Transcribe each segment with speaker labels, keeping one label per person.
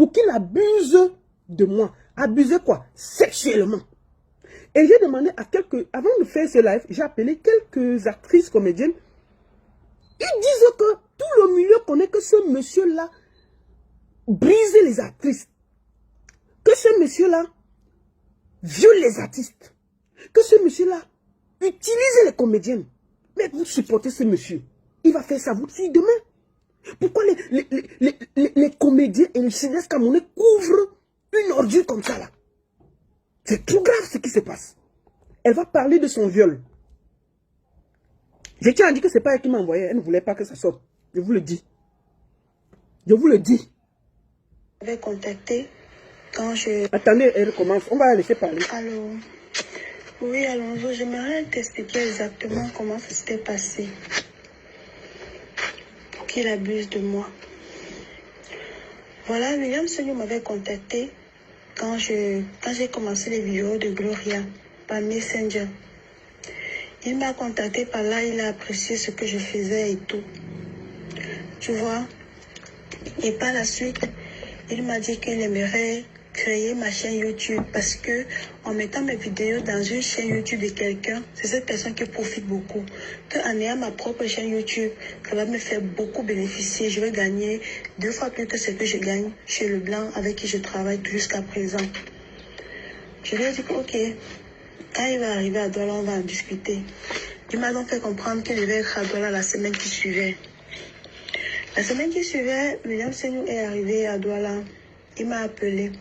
Speaker 1: pour qu'il abuse de moi. Abuser quoi? Sexuellement. Et j'ai demandé à avant de faire ce live, j'ai appelé quelques actrices comédiennes. Ils disent que tout le milieu connaît que ce monsieur-là brise les actrices. Que ce monsieur-là viole les artistes. Que ce monsieur-là utilise les comédiennes. Mais vous supportez ce monsieur. Il va faire ça vous aussi demain. Pourquoi les comédiens et les cinéastes camerounais couvrent une ordure comme ça là? C'est trop grave ce qui se passe. Elle va parler de son viol. Je tiens à dire que ce n'est pas elle qui m'a envoyé. Elle ne voulait pas que ça sorte. Je vous le dis. Je vous le dis.
Speaker 2: Je vais contacter quand je...
Speaker 1: Attendez, elle recommence. On va la laisser parler.
Speaker 2: Allô. Oui, Alonso, j'aimerais t'expliquer exactement comment ça s'était passé. Pour qu'il abuse de moi. Voilà, William Seigneur m'avait contacté quand j'ai commencé les vidéos de Gloria par Messenger. Il m'a contacté par là, il a apprécié ce que je faisais et tout. Tu vois? Et par la suite, il m'a dit qu'il aimerait créer ma chaîne YouTube parce que en mettant mes vidéos dans une chaîne YouTube de quelqu'un, c'est cette personne qui profite beaucoup. Qu'en ayant ma propre chaîne YouTube, ça va me faire beaucoup bénéficier. Je vais gagner 2 fois plus que ce que je gagne chez le blanc avec qui je travaille jusqu'à présent. Je lui ai dit que ok, quand il va arriver à Douala, on va en discuter. Il m'a donc fait comprendre qu'il devait être à Douala la semaine qui suivait. La semaine qui suivait, William Senou est arrivé à Douala. Il m'a appelé.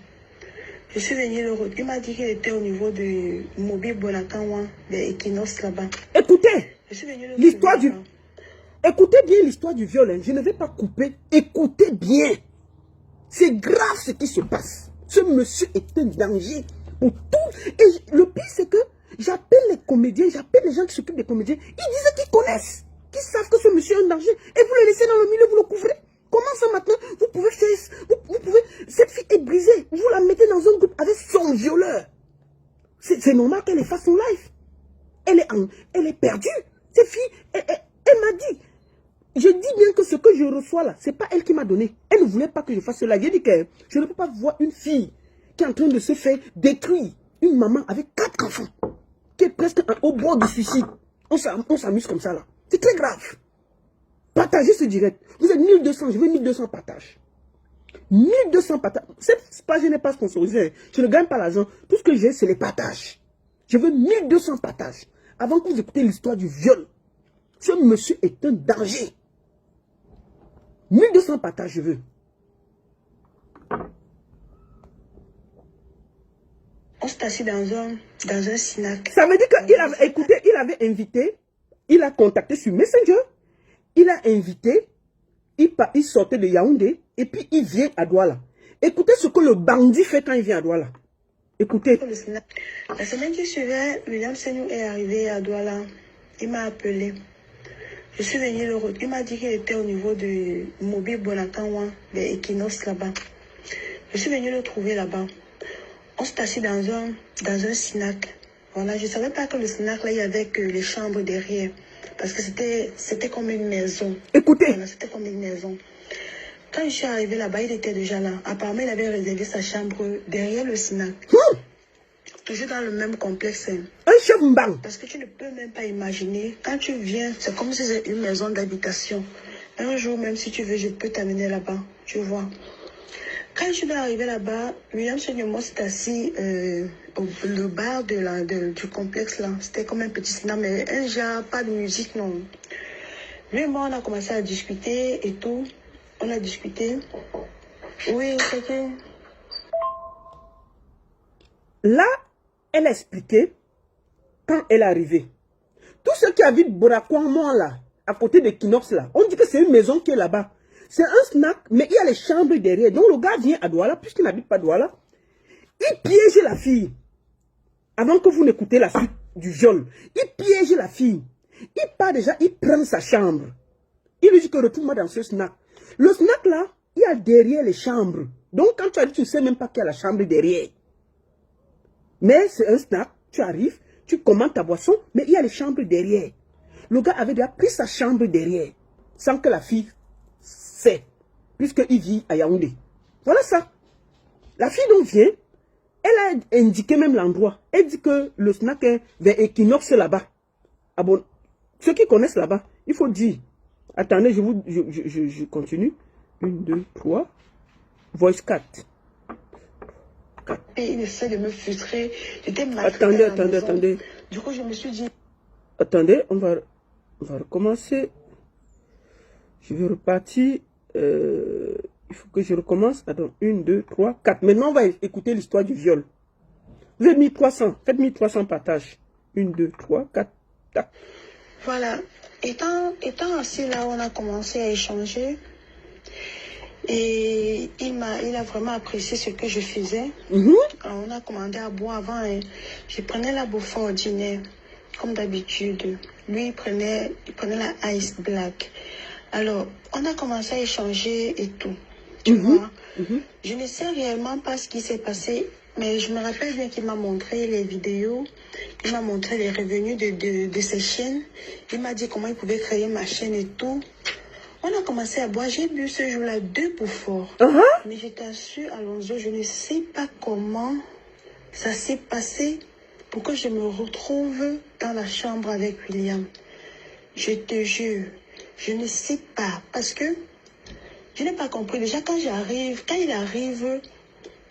Speaker 2: Je suis venue le retrouver. Il m'a dit qu'il était au niveau de Mobile Bonakanwa, de Equinox là-bas.
Speaker 1: Écoutez, l'histoire du...
Speaker 2: là-bas.
Speaker 1: Écoutez bien l'histoire du viol. Hein. Je ne vais pas couper. Écoutez bien. C'est grave ce qui se passe. Ce monsieur est un danger pour tout. Et le pire, c'est que j'appelle les comédiens, j'appelle les gens qui s'occupent des comédiens. Ils disent qu'ils connaissent, qu'ils savent que ce monsieur est un danger. Et vous le laissez dans le milieu, vous le couvrez. Comment ça maintenant, vous pouvez faire... Vous pouvez... Cette fille est brisée. Vous la mettez dans un groupe avec son violeur. C'est normal qu'elle fasse son live. Elle est perdue. Cette fille, elle m'a dit... Je dis bien que ce que je reçois là, c'est pas elle qui m'a donné. Elle ne voulait pas que je fasse cela. J'ai dit que je ne peux pas voir une fille qui est en train de se faire détruire. Une maman avec 4 enfants. Qui est presque au bord du suicide. On s'amuse comme ça là. C'est très grave. Partagez ce direct. Vous êtes 1200, je veux 1200 partages. 1200 partages. Cette page n'est pas sponsorisée. Je ne gagne pas l'argent. Tout ce que j'ai, c'est les partages. Je veux 1200 partages. Avant que vous écoutez l'histoire du viol. Ce monsieur est un danger. 1200 partages, je veux.
Speaker 2: On s'est assis dans un Sinac.
Speaker 1: Ça veut dire qu'il avait écouté, il avait invité, il a contacté sur Messenger, il a invité, il sortait de Yaoundé, et puis il vient à Douala. Écoutez ce que le bandit fait quand il vient à Douala. Écoutez.
Speaker 2: La semaine qui suivait, William Senou est arrivé à Douala. Il m'a appelé. Je suis venue le retrouver. Il m'a dit qu'il était au niveau de Mobile Bonakanwa, de Equinox là-bas. Je suis venue le trouver là-bas. On s'est assis dans un Sinac. Voilà, je ne savais pas que le Sinac, là, il y avait que les chambres derrière. Parce que c'était comme une maison.
Speaker 1: Écoutez.
Speaker 2: Voilà, c'était comme une maison. Quand je suis arrivée là-bas, il était déjà là. Apparemment, il avait réservé sa chambre derrière le Sinac. Toujours dans le même complexe.
Speaker 1: Un chef mbang.
Speaker 2: Parce que tu ne peux même pas imaginer. Quand tu viens, c'est comme si c'était une maison d'habitation. Un jour, même si tu veux, je peux t'amener là-bas. Tu vois. Quand je suis arrivée là-bas, William Seignement s'est assis au bar du complexe là. C'était comme un petit cinéma, mais un genre, pas de musique, non. Lui et moi, on a commencé à discuter et tout. On a discuté. Oui, c'est que...
Speaker 1: Là, elle a expliqué quand elle est arrivée. Tous ceux qui habitent Bonakanwa là, à côté de Kinox là, on dit que c'est une maison qui est là-bas. C'est un snack, mais il y a les chambres derrière. Donc le gars vient à Douala, puisqu'il n'habite pas Douala. Il piège la fille. Avant que vous n'écoutez la suite du viol. Il piège la fille. Il part déjà, il prend sa chambre. Il lui dit que retourne-moi dans ce snack. Le snack là, il y a derrière les chambres. Donc quand tu arrives, tu ne sais même pas qu'il y a la chambre derrière. Mais c'est un snack, tu arrives, tu commandes ta boisson, mais il y a les chambres derrière. Le gars avait déjà pris sa chambre derrière, sans que la fille sait, puisqu'il vit à Yaoundé. Voilà ça. La fille donc vient, elle a indiqué même l'endroit. Elle dit que le snack est vers Equinox là-bas. Ah bon, ceux qui connaissent là-bas, il faut dire. Attendez, je continue. 1, 2, 3. Voice 4.
Speaker 2: Et il essaie de me frustrer. J'étais
Speaker 1: Attendez.
Speaker 2: Du coup, je me suis dit...
Speaker 1: Attendez, on va recommencer. Je vais repartir. Il faut que je recommence. Attends, 1, 2, 3, 4. Maintenant, on va écouter l'histoire du viol. Vous avez 1300. Faites 1300 partages. 1, 2, 3, 4. Tac.
Speaker 2: Voilà. Étant assis là, on a commencé à échanger. Et il a vraiment apprécié ce que je faisais. Alors, on a commandé à boire avant. Je prenais la bouffe ordinaire, comme d'habitude. Lui, il prenait la Ice Black. Alors, on a commencé à échanger et tout. Tu vois, je ne sais réellement pas ce qui s'est passé, mais je me rappelle bien qu'il m'a montré les vidéos, il m'a montré les revenus de ses chaînes, il m'a dit comment il pouvait créer ma chaîne et tout. On a commencé à boire, j'ai bu ce jour-là 2 pour fort. Mais je t'assure, Alonso, je ne sais pas comment ça s'est passé pour que je me retrouve dans la chambre avec William. Je te jure, je ne sais pas, parce que je n'ai pas compris. Déjà, quand il arrive,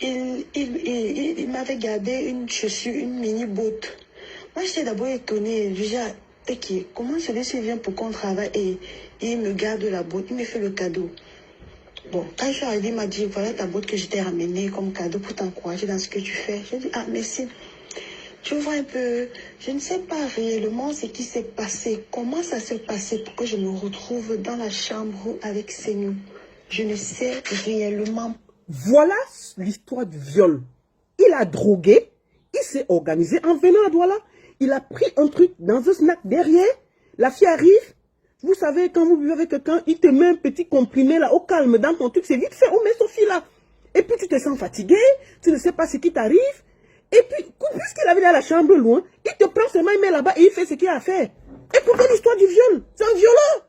Speaker 2: il m'avait gardé une chaussure, une mini-botte. Moi, j'étais d'abord étonnée. Déjà, comment celui-ci vient pour qu'on travaille et il me garde la botte, il me fait le cadeau. Bon, quand je suis arrivée, il m'a dit, voilà ta botte que je t'ai ramenée comme cadeau pour t'encourager dans ce que tu fais. J'ai dit, ah, merci. Tu vois un peu, je ne sais pas réellement ce qui s'est passé, comment ça s'est passé pour que je me retrouve dans la chambre avec Seigneur. Je ne sais réellement.
Speaker 1: Voilà l'histoire du viol. Il a drogué, il s'est organisé en venant à Douala. Il a pris un truc dans un snack derrière. La fille arrive. Vous savez, quand vous vivez avec quelqu'un, il te met un petit comprimé là au calme dans ton truc. C'est vite fait, on met Sophie là. Et puis tu te sens fatigué, tu ne sais pas ce qui t'arrive. Et puis, puisqu'il avait dans la chambre loin, il te prend seulement, il met là-bas et il fait ce qu'il a à faire. Écoutez l'histoire du viol. C'est un violent.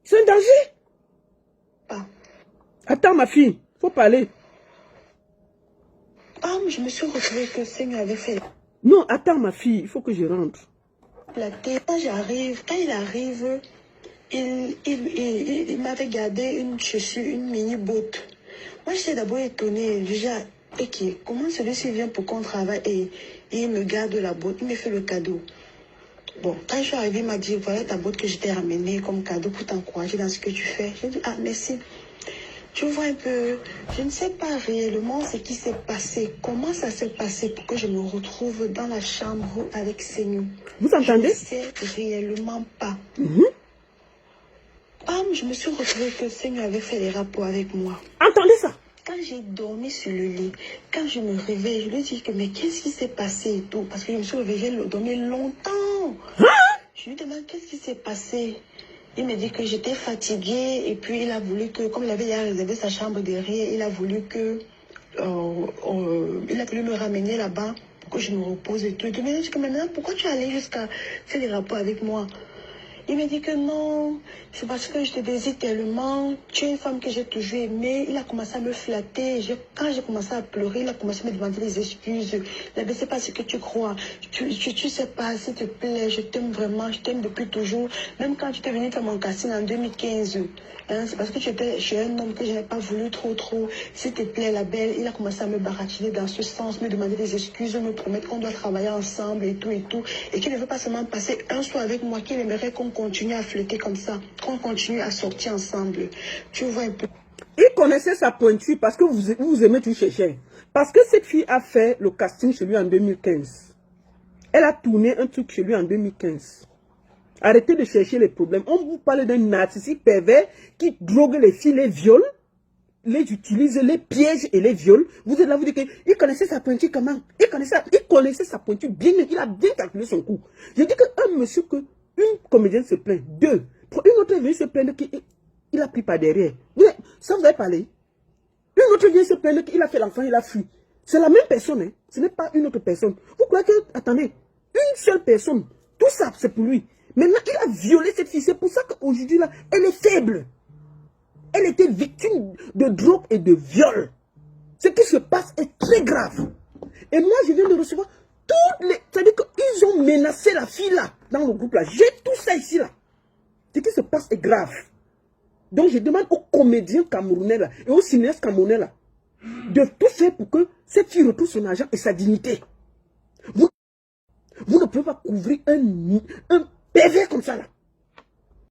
Speaker 1: C'est un danger.
Speaker 2: Ah.
Speaker 1: Attends, ma fille, faut parler.
Speaker 2: Ah, mais je me suis retrouvée que Seigneur avait fait.
Speaker 1: Non, attends, ma fille, il faut que je rentre.
Speaker 2: Quand il arrive, il m'avait gardé une chaussure, une mini-botte. Moi, j'étais d'abord étonnée. Déjà, comment celui-ci vient pour qu'on travaille et il me garde la botte, il me fait le cadeau. Bon, quand je suis arrivée, il m'a dit, voilà ta botte que je t'ai ramenée comme cadeau pour t'encourager dans ce que tu fais. J'ai dit, ah, merci. Tu vois un peu, je ne sais pas réellement ce qui s'est passé, comment ça s'est passé pour que je me retrouve dans la chambre avec Seigneur.
Speaker 1: Vous entendez?
Speaker 2: Je ne sais réellement pas. Je me suis retrouvée que Seigneur avait fait des rapports avec moi.
Speaker 1: Entendez ça?
Speaker 2: Quand j'ai dormi sur le lit, quand je me réveille, je lui dis que mais qu'est-ce qui s'est passé et tout, parce que je me suis réveillée, j'ai dormi longtemps. Je lui demande qu'est-ce qui s'est passé. Il me dit que j'étais fatiguée et puis il a voulu que, comme il avait déjà réservé sa chambre derrière, il a voulu me ramener là-bas pour que je me repose et tout. Et je me dis que maintenant, pourquoi tu es allé jusqu'à faire des rapports avec moi? Il me dit que non, c'est parce que je te désire tellement. Tu es une femme que j'ai toujours aimée. Il a commencé à me flatter. Quand j'ai commencé à pleurer, il a commencé à me demander des excuses. Il ne sait pas ce que tu crois. Tu sais pas, s'il te plaît, je t'aime vraiment, je t'aime depuis toujours. Même quand tu t'es venu faire mon casting en 2015, c'est parce que je suis un homme que je n'ai pas voulu trop. S'il te plaît, la belle, il a commencé à me baratiner dans ce sens, me demander des excuses, me promettre qu'on doit travailler ensemble et tout. Et qu'il ne veut pas seulement passer un soir avec moi, qu'il aimerait qu'on continue à flirter comme ça, qu'on continue à sortir ensemble. Tu vois un peu.
Speaker 1: Il connaissait sa pointure parce que vous aimez tout chercher. Parce que cette fille a fait le casting chez lui en 2015. Elle a tourné un truc chez lui en 2015. Arrêtez de chercher les problèmes. On vous parle d'un narcissique pervers qui drogue les filles, les viole, les utilise, les piège et les viole. Vous êtes là, vous dites qu'il connaissait sa pointure comment? Il connaissait sa pointure bien, il a bien calculé son coup. Je dis qu'un monsieur que une comédienne se plaint, 2. Une autre vient se plaindre qu'il a pris par derrière. Ça vous avez parlé. Une autre vient se plaindre qu'il a fait l'enfant, il a fui. C'est la même personne, hein. Ce n'est pas une autre personne. Vous croyez que, attendez, une seule personne, tout ça c'est pour lui. Maintenant, il a violé cette fille. C'est pour ça qu'aujourd'hui, là, elle est faible. Elle était victime de drogue et de viol. Ce qui se passe est très grave. Et moi, je viens de recevoir toutes les... C'est-à-dire qu'ils ont menacé la fille là, dans le groupe là. J'ai tout ça ici là. Ce qui se passe est grave. Donc je demande aux comédiens camerounais là, et aux cinéastes camerounais là, de tout faire pour que cette fille retrouve son argent et sa dignité. Vous ne pouvez pas couvrir un pervers comme ça là.